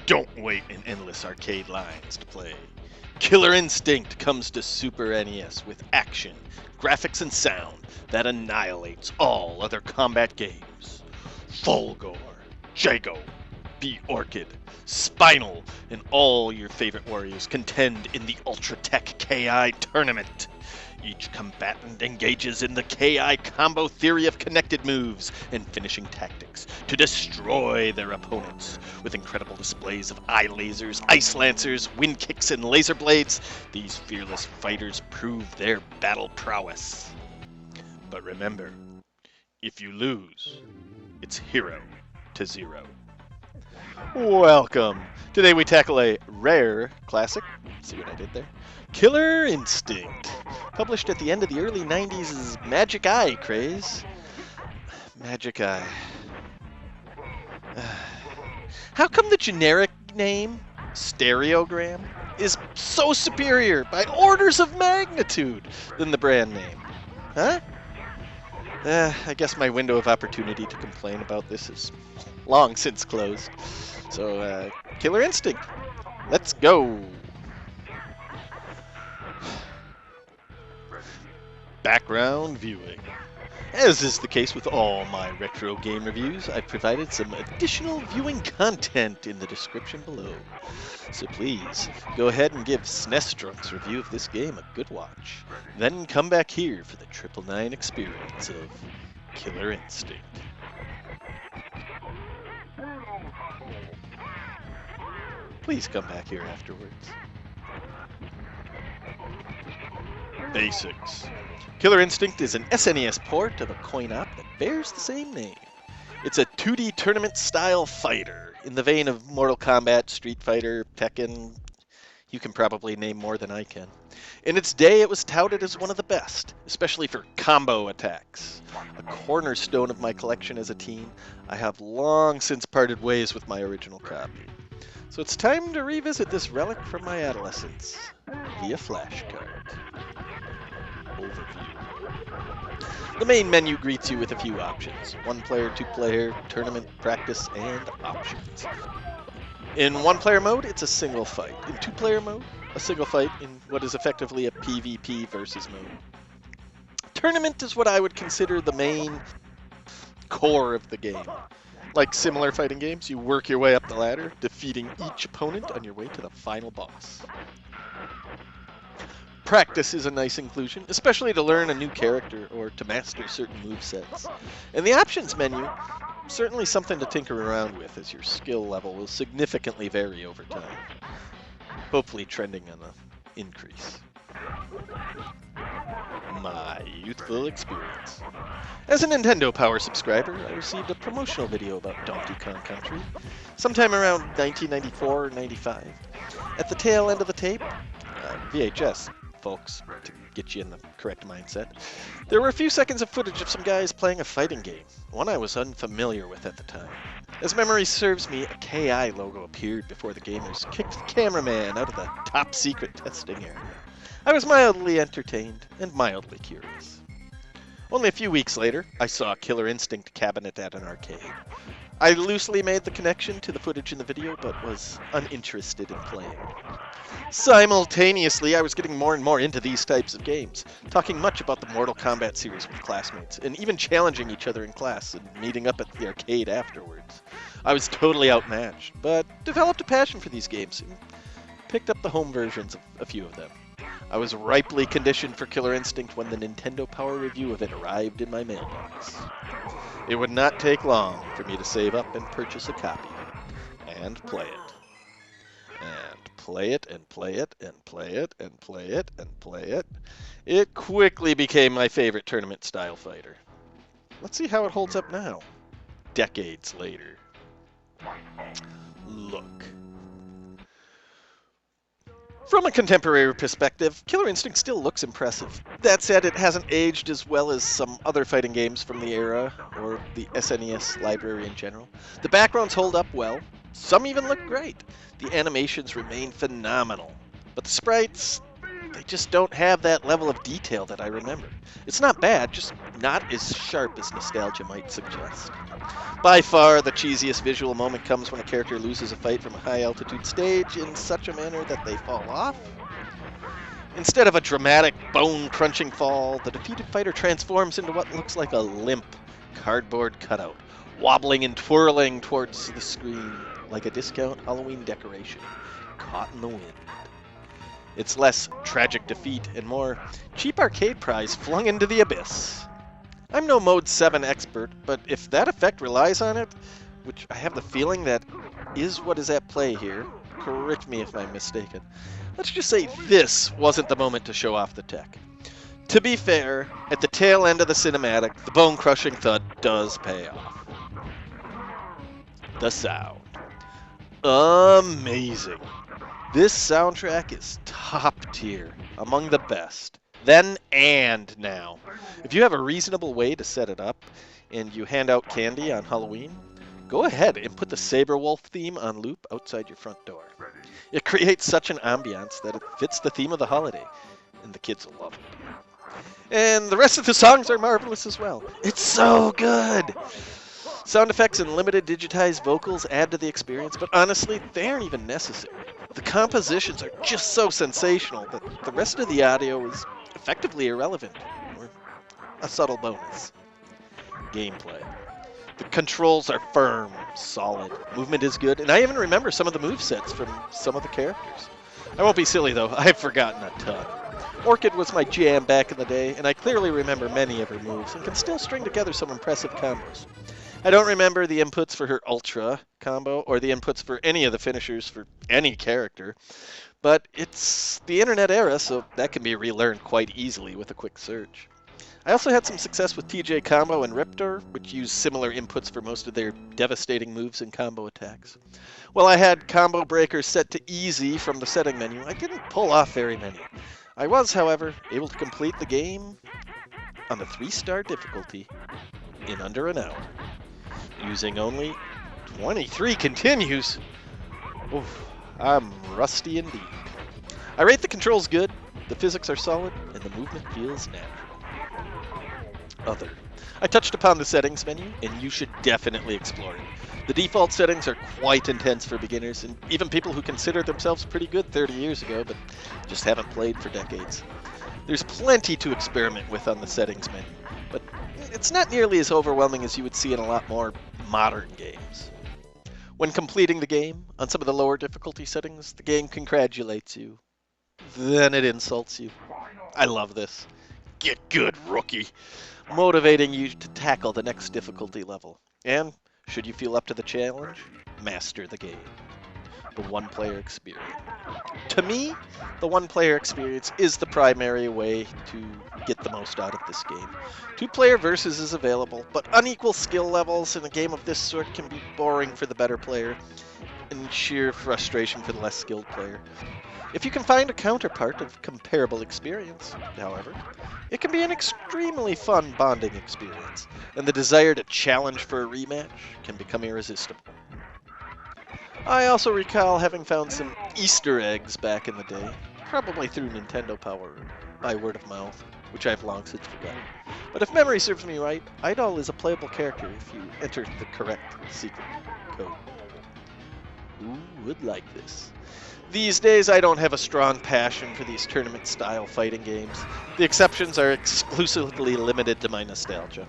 Don't wait in endless arcade lines to play. Killer Instinct comes to Super NES with action, graphics, and sound that annihilates all other combat games. Fulgor, Jago, the Orchid, Spinal, and all your favorite warriors contend in the Ultra Tech KI tournament. Each combatant engages in the KI combo theory of connected moves and finishing tactics to destroy their opponents. With incredible displays of eye lasers, ice lancers, wind kicks, and laser blades, these fearless fighters prove their battle prowess. But remember, if you lose, it's 0-0. Welcome! Today we tackle a rare classic, see what I did there? Killer Instinct, published at the end of the early 90s' Magic Eye craze. Magic Eye. How come the generic name, Stereogram, is so superior by orders of magnitude than the brand name? Huh? I guess my window of opportunity to complain about this is long since closed. So, Killer Instinct, let's go! Background viewing. As is the case with all my retro game reviews, I've provided some additional viewing content in the description below. So please, go ahead and give SNES Drunk's review of this game a good watch. Then come back here for the 999 experience of Killer Instinct. Please come back here afterwards. Basics. Killer Instinct is an SNES port of a coin-op that bears the same name. It's a 2D tournament-style fighter, in the vein of Mortal Kombat, Street Fighter, Tekken. You can probably name more than I can. In its day, it was touted as one of the best, especially for combo attacks. A cornerstone of my collection as a teen, I have long since parted ways with my original copy. So it's time to revisit this relic from my adolescence via flashcard. Overview. The main menu greets you with a few options: 1-player, 2-player, tournament, practice, and options. In 1-player mode, it's a single fight. In 2-player mode, a single fight in what is effectively a PvP versus mode. Tournament is what I would consider the main core of the game. Like similar fighting games, you work your way up the ladder, defeating each opponent on your way to the final boss. Practice is a nice inclusion, especially to learn a new character or to master certain movesets. And the options menu, certainly something to tinker around with, as your skill level will significantly vary over time. Hopefully trending on an increase. My youthful experience. As a Nintendo Power subscriber, I received a promotional video about Donkey Kong Country sometime around 1994 or 95. At the tail end of the tape, VHS, folks, to get you in the correct mindset, there were a few seconds of footage of some guys playing a fighting game, one I was unfamiliar with at the time. As memory serves me, a KI logo appeared before the gamers kicked the cameraman out of the top-secret testing area. I was mildly entertained and mildly curious. Only a few weeks later, I saw a Killer Instinct cabinet at an arcade. I loosely made the connection to the footage in the video, but was uninterested in playing. Simultaneously, I was getting more and more into these types of games, talking much about the Mortal Kombat series with classmates, and even challenging each other in class and meeting up at the arcade afterwards. I was totally outmatched, but developed a passion for these games and picked up the home versions of a few of them. I was ripely conditioned for Killer Instinct when the Nintendo Power review of it arrived in my mailbox. It would not take long for me to save up and purchase a copy, and play it. And play it, and play it, and play it, and play it, and play it. It quickly became my favorite tournament-style fighter. Let's see how it holds up now, decades later. Look. From a contemporary perspective, Killer Instinct still looks impressive. That said, it hasn't aged as well as some other fighting games from the era, or the SNES library in general. The backgrounds hold up well. Some even look great. The animations remain phenomenal. But the sprites, they just don't have that level of detail that I remember. It's not bad, just not as sharp as nostalgia might suggest. By far, the cheesiest visual moment comes when a character loses a fight from a high-altitude stage in such a manner that they fall off. Instead of a dramatic, bone-crunching fall, the defeated fighter transforms into what looks like a limp cardboard cutout, wobbling and twirling towards the screen like a discount Halloween decoration caught in the wind. It's less tragic defeat and more cheap arcade prize flung into the abyss. I'm no Mode 7 expert, but if that effect relies on it, which I have the feeling that is what is at play here, correct me if I'm mistaken, let's just say this wasn't the moment to show off the tech. To be fair, at the tail end of the cinematic, the bone-crushing thud does pay off. The sound. Amazing. This soundtrack is top tier, among the best. Then and now. If you have a reasonable way to set it up, and you hand out candy on Halloween, go ahead and put the Saberwolf theme on loop outside your front door. It creates such an ambiance that it fits the theme of the holiday, and the kids will love it. And the rest of the songs are marvelous as well. It's so good! Sound effects and limited digitized vocals add to the experience, but honestly, they aren't even necessary. The compositions are just so sensational that the rest of the audio is effectively irrelevant, or a subtle bonus. Gameplay. The controls are firm, solid, movement is good, and I even remember some of the movesets from some of the characters. I won't be silly though, I've forgotten a ton. Orchid was my jam back in the day, and I clearly remember many of her moves, and can still string together some impressive combos. I don't remember the inputs for her Ultra combo, or the inputs for any of the finishers for any character, but it's the internet era, so that can be relearned quite easily with a quick search. I also had some success with TJ Combo and Riptor, which use similar inputs for most of their devastating moves and combo attacks. While I had combo breakers set to easy from the setting menu, I didn't pull off very many. I was, however, able to complete the game on the 3-star difficulty in under an hour, using only 23 continues. Oof, I'm rusty indeed. I rate the controls good, the physics are solid, and the movement feels natural. Other. I touched upon the settings menu, and you should definitely explore it. The default settings are quite intense for beginners, and even people who consider themselves pretty good 30 years ago, but just haven't played for decades. There's plenty to experiment with on the settings menu, but it's not nearly as overwhelming as you would see in a lot more modern games. When completing the game, on some of the lower difficulty settings, the game congratulates you. Then it insults you. I love this. Get good, rookie. Motivating you to tackle the next difficulty level. And, should you feel up to the challenge, master the game. The one-player experience. To me, the one-player experience is the primary way to get the most out of this game. 2-player versus is available, but unequal skill levels in a game of this sort can be boring for the better player, and sheer frustration for the less skilled player. If you can find a counterpart of comparable experience, however, it can be an extremely fun bonding experience, and the desire to challenge for a rematch can become irresistible. I also recall having found some Easter eggs back in the day, probably through Nintendo Power by word of mouth, which I've long since forgotten. But if memory serves me right, Idol is a playable character if you enter the correct secret code. Who would like this? These days, I don't have a strong passion for these tournament-style fighting games. The exceptions are exclusively limited to my nostalgia.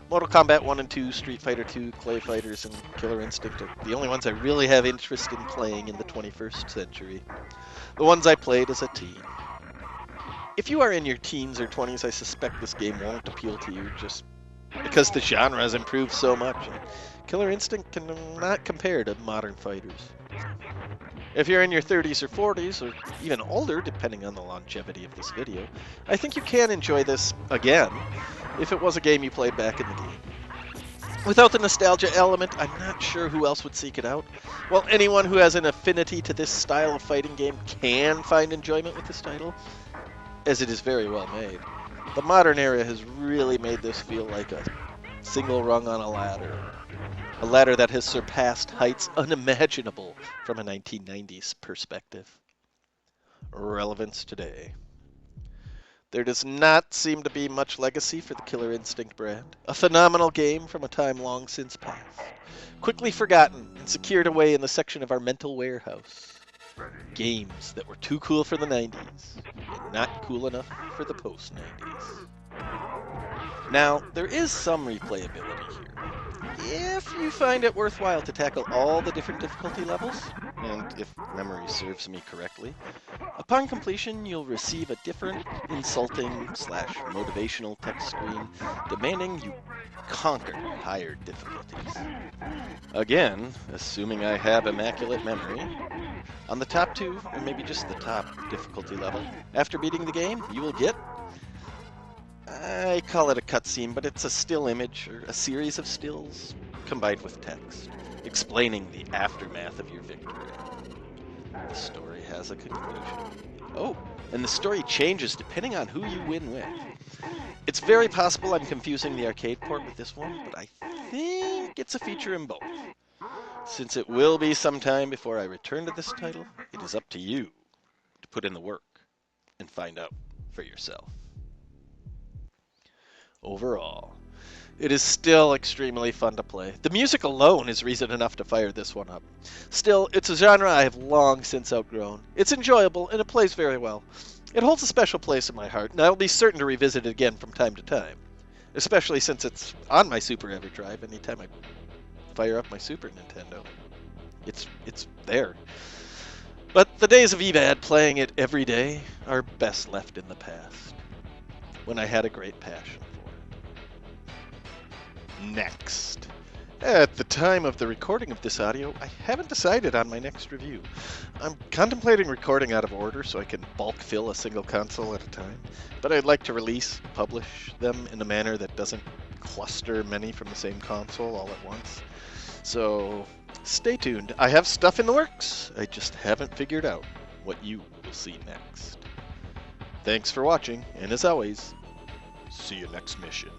Mortal Kombat 1 and 2, Street Fighter 2, Clay Fighters, and Killer Instinct are the only ones I really have interest in playing in the 21st century. The ones I played as a teen. If you are in your teens or 20s, I suspect this game won't appeal to you just because the genre has improved so much, and Killer Instinct cannot compare to modern fighters. If you're in your 30s or 40s, or even older, depending on the longevity of this video, I think you can enjoy this again, if it was a game you played back in the game. Without the nostalgia element, I'm not sure who else would seek it out. While anyone who has an affinity to this style of fighting game can find enjoyment with this title, as it is very well made, the modern era has really made this feel like a single rung on a ladder. A ladder that has surpassed heights unimaginable from a 1990s perspective. Relevance today. There does not seem to be much legacy for the Killer Instinct brand. A phenomenal game from a time long since past. Quickly forgotten and secured away in the section of our mental warehouse. Games that were too cool for the 90s and not cool enough for the post-90s. Now, there is some replayability here. If you find it worthwhile to tackle all the different difficulty levels, and if memory serves me correctly, upon completion you'll receive a different, insulting/motivational text screen demanding you conquer higher difficulties. Again, assuming I have immaculate memory, on the top 2, or maybe just the top difficulty level, after beating the game, you will get, I call it a cutscene, but it's a still image, or a series of stills, combined with text, explaining the aftermath of your victory. The story has a conclusion. Oh, and the story changes depending on who you win with. It's very possible I'm confusing the arcade port with this one, but I think it's a feature in both. Since it will be some time before I return to this title, it is up to you to put in the work and find out for yourself. Overall, it is still extremely fun to play. The music alone is reason enough to fire this one up. Still, it's a genre I have long since outgrown. It's enjoyable and it plays very well. It holds a special place in my heart, and I'll be certain to revisit it again from time to time. Especially since it's on my Super EverDrive anytime I fire up my Super Nintendo. It's there. But the days of EVAD playing it every day are best left in the past, when I had a great passion for it. Next. At the time of the recording of this audio, I haven't decided on my next review. I'm contemplating recording out of order so I can bulk fill a single console at a time, but I'd like to publish them in a manner that doesn't cluster many from the same console all at once. So stay tuned. I have stuff in the works. I just haven't figured out what you will see next. Thanks for watching, and as always, see you next mission.